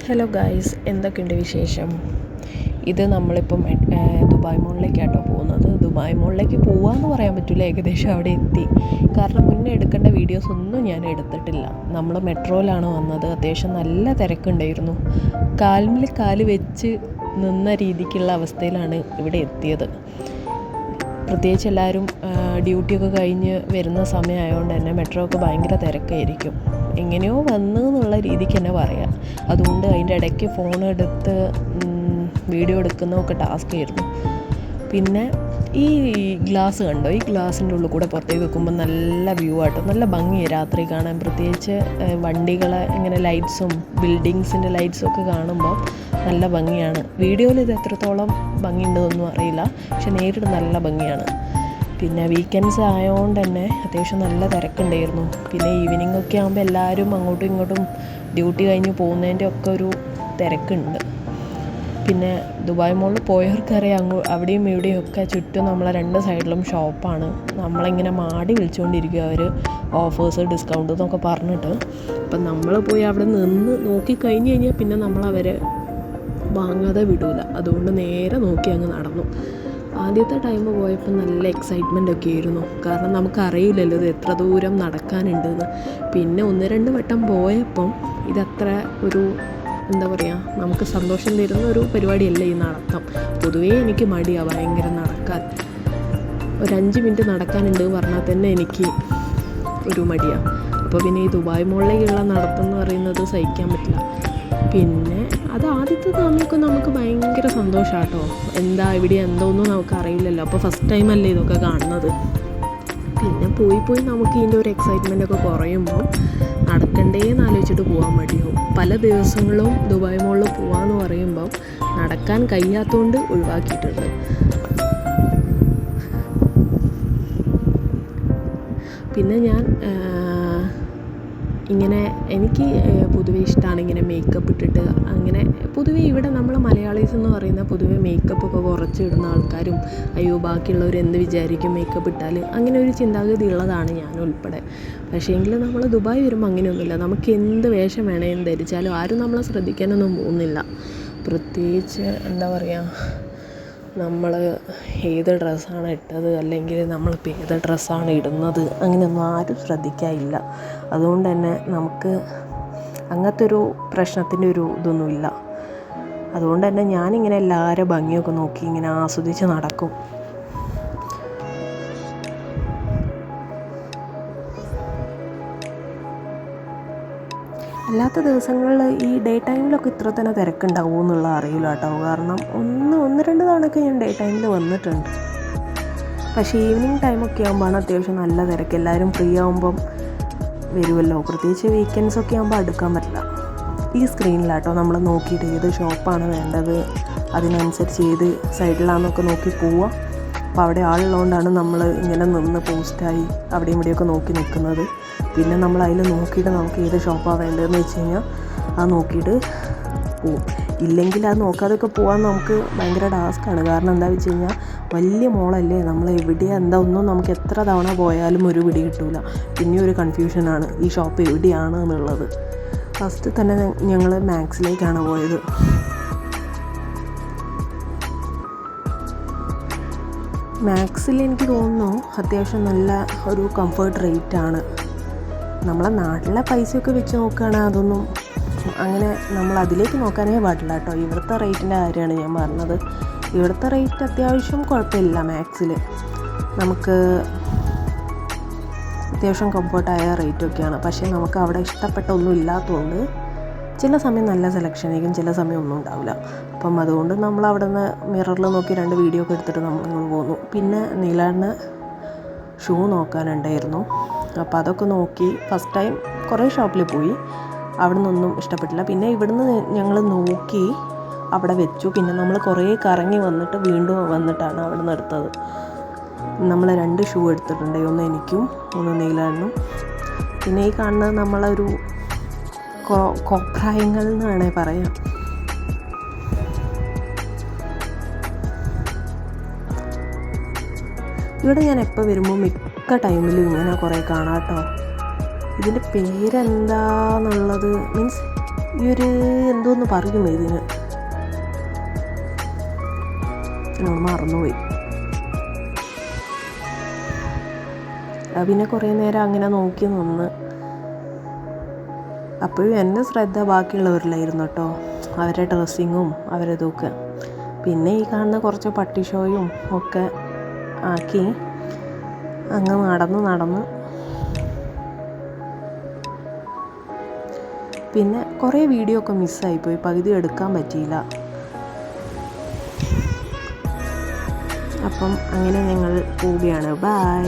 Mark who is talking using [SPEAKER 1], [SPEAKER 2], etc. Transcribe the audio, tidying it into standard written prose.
[SPEAKER 1] Hello guys, എന്തൊക്കെയുണ്ട് വിശേഷം? ഇത് നമ്മളിപ്പം ദുബായ് മോളിലേക്കാട്ടോ പോകുന്നത്. ദുബായ് മോളിലേക്ക് പോകാമെന്ന് പറയാൻ പറ്റില്ല, ഏകദേശം അവിടെ എത്തി. കാരണം മുന്നേ എടുക്കേണ്ട വീഡിയോസ് ഒന്നും ഞാൻ എടുത്തിട്ടില്ല. നമ്മൾ മെട്രോയിലാണ് വന്നത്. അത്യാവശ്യം നല്ല തിരക്കുണ്ടായിരുന്നു. കാലിൽ കാല് വെച്ച് നിന്ന രീതിക്കുള്ള അവസ്ഥയിലാണ് ഇവിടെ എത്തിയത്. പ്രത്യേകിച്ച് എല്ലാവരും ഡ്യൂട്ടിയൊക്കെ കഴിഞ്ഞ് വരുന്ന സമയമായതുകൊണ്ട് തന്നെ മെട്രോ ഒക്കെ ഭയങ്കര തിരക്കായിരിക്കും. എങ്ങനെയോ വന്നു എന്നുള്ള രീതിക്ക് തന്നെ പറയാം. അതുകൊണ്ട് അതിൻ്റെ ഇടയ്ക്ക് ഫോൺ എടുത്ത് വീഡിയോ എടുക്കുന്നതൊക്കെ ടാസ്ക് ആയിരുന്നു. പിന്നെ ഈ ഗ്ലാസ് കണ്ടോ, ഈ ഗ്ലാസിൻ്റെ ഉള്ളിൽ കൂടെ പുറത്തേക്ക് വെക്കുമ്പോൾ നല്ല വ്യൂ ആട്ടോ, നല്ല ഭംഗിയാണ് രാത്രി കാണാൻ. പ്രത്യേകിച്ച് വണ്ടികളെ ഇങ്ങനെ ലൈറ്റ്സും ബിൽഡിങ്സിൻ്റെ ലൈറ്റ്സും ഒക്കെ കാണുമ്പോൾ നല്ല ഭംഗിയാണ്. വീഡിയോയിൽ ഇത് എത്രത്തോളം ഭംഗിയുണ്ടെന്നൊന്നും അറിയില്ല, പക്ഷെ നേരിട്ട് നല്ല ഭംഗിയാണ്. പിന്നെ വീക്കെൻഡ്സ് ആയതുകൊണ്ട് തന്നെ അത്യാവശ്യം നല്ല തിരക്കുണ്ടായിരുന്നു. പിന്നെ ഈവനിങ് ഒക്കെ ആകുമ്പോൾ എല്ലാവരും അങ്ങോട്ടും ഇങ്ങോട്ടും ഡ്യൂട്ടി കഴിഞ്ഞ് പോകുന്നതിൻ്റെ ഒക്കെ ഒരു തിരക്കുണ്ട്. പിന്നെ ദുബായ് മോളിൽ പോയവർക്കറിയാം, അവിടെയും ഇവിടെയും ഒക്കെ ചുറ്റും നമ്മളെ രണ്ട് സൈഡിലും ഷോപ്പാണ്. നമ്മളിങ്ങനെ മാടി വിളിച്ചുകൊണ്ടിരിക്കുക അവർ ഓഫേഴ്സ്, ഡിസ്കൗണ്ട് എന്നൊക്കെ പറഞ്ഞിട്ട്. അപ്പം നമ്മൾ പോയി അവിടെ നിന്ന് നോക്കി കഴിഞ്ഞ് കഴിഞ്ഞാൽ പിന്നെ നമ്മളവരെ വാങ്ങാതെ വിടില്ല. അതുകൊണ്ട് നേരെ നോക്കി അങ്ങ് നടന്നു. ആദ്യത്തെ ടൈം പോയപ്പോൾ നല്ല എക്സൈറ്റ്മെൻ്റ് ഒക്കെ ആയിരുന്നു. കാരണം നമുക്കറിയില്ലല്ലോ ഇത് എത്ര ദൂരം നടക്കാനുണ്ടെന്ന്. പിന്നെ 1-2 വട്ടം പോയപ്പം ഇതത്ര ഒരു എന്താ പറയുക, നമുക്ക് സന്തോഷം തരുന്ന ഒരു പരിപാടിയല്ല ഈ നടത്തം. പൊതുവേ എനിക്ക് മടിയാണ് ഭയങ്കര നടക്കാൻ. ഒരു 5 മിനിറ്റ് നടക്കാനുണ്ട് പറഞ്ഞാൽ തന്നെ എനിക്ക് ഒരു മടിയാണ്. അപ്പോൾ പിന്നെ ഈ ദുബായ് മോളിലേക്കുള്ള നടത്തം എന്ന് പറയുന്നത് സഹിക്കാൻ പറ്റില്ല. പിന്നെ അത് ആദ്യത്തെ സമയമൊക്കെ നമുക്ക് ഭയങ്കര സന്തോഷമാണ് കേട്ടോ. എന്താ ഇവിടെ എന്തോന്നും നമുക്ക് അറിയില്ലല്ലോ. അപ്പോൾ ഫസ്റ്റ് ടൈമല്ലേ ഇതൊക്കെ കാണുന്നത്. പിന്നെ പോയി നമുക്ക് ഇതിൻ്റെ ഒരു എക്സൈറ്റ്മെൻ്റ് ഒക്കെ കുറയുമ്പോൾ നടക്കണ്ടേന്ന് ആലോചിച്ചിട്ട് പോകാൻ മടിയാവും. പല ദിവസങ്ങളും ദുബായ് മോളിൽ പോകാമെന്ന് പറയുമ്പം നടക്കാൻ കഴിയാത്തതുകൊണ്ട് ഒഴിവാക്കിയിട്ടുണ്ട്. പിന്നെ ഞാൻ ഇങ്ങനെ എനിക്ക് പൊതുവേ ഇഷ്ടമാണ് ഇങ്ങനെ മേക്കപ്പ് ഇട്ടിട്ട്. അങ്ങനെ പൊതുവേ ഇവിടെ നമ്മൾ മലയാളീസ് എന്ന് പറയുന്ന പൊതുവേ മേക്കപ്പൊക്കെ കുറച്ച് ഇടുന്ന ആൾക്കാരും, അയ്യോ ബാക്കിയുള്ളവർ എന്ത് വിചാരിക്കും മേക്കപ്പ് ഇട്ടാൽ, അങ്ങനെ ഒരു ചിന്താഗതി ഉള്ളതാണ് ഞാൻ ഉൾപ്പെടെ. പക്ഷേ എങ്കിൽ നമ്മൾ ദുബായ് വരുമ്പോൾ അങ്ങനെയൊന്നുമില്ല. നമുക്ക് എന്ത് വേഷം വേണമെങ്കിലും ധരിച്ചാലും ആരും നമ്മളെ ശ്രദ്ധിക്കാനൊന്നും പോകുന്നില്ല. പ്രത്യേകിച്ച് എന്താ പറയുക, നമ്മൾ ഏത് ഡ്രസ്സാണ് ഇട്ടത് അല്ലെങ്കിൽ നമ്മളിപ്പോൾ ഏത് ഡ്രസ്സാണ് ഇടുന്നത് അങ്ങനെയൊന്നും ആരും ശ്രദ്ധിക്കാനില്ല. അതുകൊണ്ട് തന്നെ നമുക്ക് അങ്ങനത്തെ ഒരു പ്രശ്നത്തിൻ്റെ ഒരു ഇതൊന്നുമില്ല. അതുകൊണ്ട് തന്നെ ഞാനിങ്ങനെ എല്ലാവരും ഭംഗിയൊക്കെ നോക്കി ഇങ്ങനെ ആസ്വദിച്ച് നടക്കും. അല്ലാത്ത ദിവസങ്ങളിൽ ഈ ഡേ ടൈമിലൊക്കെ ഇത്ര തന്നെ തിരക്കുണ്ടാവുമോ എന്നുള്ള അറിയില്ല കേട്ടോ. കാരണം 1-2 തവണയൊക്കെ ഞാൻ ഡേ ടൈമിൽ വന്നിട്ടുണ്ട്. പക്ഷേ ഈവനിങ് ടൈമൊക്കെ ആകുമ്പോഴാണ് അത്യാവശ്യം നല്ല തിരക്ക്. എല്ലാവരും ഫ്രീ ആകുമ്പം വരുമല്ലോ. പ്രത്യേകിച്ച് വീക്കെൻഡ്സൊക്കെ ആകുമ്പോൾ അടുക്കാൻ പറ്റില്ല. ഈ സ്ക്രീനിലാട്ടോ നമ്മൾ നോക്കിയിട്ട് ഏത് ഷോപ്പാണ് വേണ്ടത് അതിനനുസരിച്ച് ഏത് സൈഡിലാണെന്നൊക്കെ നോക്കി പോവുക. അപ്പോൾ അവിടെ ആളുള്ളതുകൊണ്ടാണ് നമ്മൾ ഇങ്ങനെ നിന്ന് പോസ്റ്റായി അവിടെയും ഇവിടെയൊക്കെ നോക്കി നിൽക്കുന്നത്. പിന്നെ നമ്മൾ അതിൽ നോക്കിയിട്ട് നമുക്ക് ഏത് ഷോപ്പാണ് വേണ്ടതെന്ന് വെച്ച് കഴിഞ്ഞാൽ അത് നോക്കിയിട്ട് പോവും. ഇല്ലെങ്കിൽ അത് നോക്കാതെയൊക്കെ പോകാൻ നമുക്ക് ഭയങ്കര ടാസ്ക്കാണ്. കാരണം എന്താണെന്ന് വെച്ച് കഴിഞ്ഞാൽ വലിയ മോളല്ലേ, നമ്മൾ എവിടെയാണ് എന്താ ഒന്നും നമുക്ക് എത്ര തവണ പോയാലും ഒരു പിടി കിട്ടില്ല. പിന്നെ ഒരു കൺഫ്യൂഷനാണ് ഈ ഷോപ്പ് എവിടെയാണ് എന്നുള്ളത്. ഫസ്റ്റ് തന്നെ ഞങ്ങൾ മാക്സിലേക്കാണ് പോയത്. മാക്സിൽ എനിക്ക് തോന്നുന്നു അത്യാവശ്യം നല്ല ഒരു കംഫർട്ട് റേറ്റാണ്. നമ്മളെ നാട്ടിലെ പൈസയൊക്കെ വെച്ച് നോക്കുകയാണെങ്കിൽ അതൊന്നും അങ്ങനെ നമ്മൾ അതിലേക്ക് നോക്കാനേ പാടില്ല കേട്ടോ. ഇവിടുത്തെ റേറ്റിൻ്റെ കാര്യമാണ് ഞാൻ പറഞ്ഞത്. ഇവിടുത്തെ റേറ്റ് അത്യാവശ്യം കുഴപ്പമില്ല. മാക്സിൽ നമുക്ക് അത്യാവശ്യം കംഫർട്ടായ റേറ്റൊക്കെയാണ്. പക്ഷേ നമുക്ക് അവിടെ ഇഷ്ടപ്പെട്ട ഒന്നും ഇല്ലാത്തതുകൊണ്ട് ചില സമയം നല്ല സെലക്ഷൻ ആയിരിക്കും, ചില സമയം ഒന്നും ഉണ്ടാവില്ല. അപ്പം അതുകൊണ്ട് നമ്മൾ അവിടെ നിന്ന് മിററിൽ നോക്കി 2 വീഡിയോ ഒക്കെ എടുത്തിട്ട് നമ്മൾ പോന്നു. പിന്നെ നീലാടിന് ഷൂ നോക്കാനുണ്ടായിരുന്നു. അപ്പോൾ അതൊക്കെ നോക്കി ഫസ്റ്റ് ടൈം കുറേ ഷോപ്പിൽ പോയി. അവിടെ നിന്നൊന്നും ഇഷ്ടപ്പെട്ടില്ല. പിന്നെ ഇവിടുന്ന് ഞങ്ങൾ നോക്കി അവിടെ വെച്ചു. പിന്നെ നമ്മൾ കുറേ കറങ്ങി വന്നിട്ട് വീണ്ടും വന്നിട്ടാണ് അവിടെ നിന്ന് എടുത്തത്. നമ്മൾ 2 ഷൂ എടുത്തിട്ടുണ്ട്, ഒന്ന് എനിക്കും ഒന്ന് നീലാടിനും. പിന്നെ ഈ കാണുന്നത് നമ്മളൊരു കോപ്രായങ്ങൾ എന്ന് വേണമെങ്കിൽ പറയാം. ഇവിടെ ഞാൻ എപ്പോൾ വരുമ്പോൾ മിക്ക ടൈമിലും ഇങ്ങനെ കുറേ കാണാം കേട്ടോ. ഇതിൻ്റെ പേരെന്താന്നുള്ളത് മീൻസ് ഈ ഒരു എന്തോന്ന് പറയും ഇതിന്, എന്നോട് മറന്നുപോയി. പിന്നെ കുറേ നേരം അങ്ങനെ നോക്കി നിന്ന്. അപ്പോഴും എൻ്റെ ശ്രദ്ധ ബാക്കിയുള്ളവരിലായിരുന്നു കേട്ടോ, അവരുടെ ഡ്രസ്സിങ്ങും അവരതൊക്കെ. പിന്നെ ഈ കാണുന്ന കുറച്ച് പട്ടി ഷോയും ഒക്കെ ആക്കി അങ്ങ് നടന്ന് പിന്നെ കുറേ വീഡിയോ ഒക്കെ മിസ്സായിപ്പോയി, പകുതി എടുക്കാൻ പറ്റിയില്ല. അപ്പം അങ്ങനെ ഞങ്ങൾ പോവുകയാണ്. ബൈ.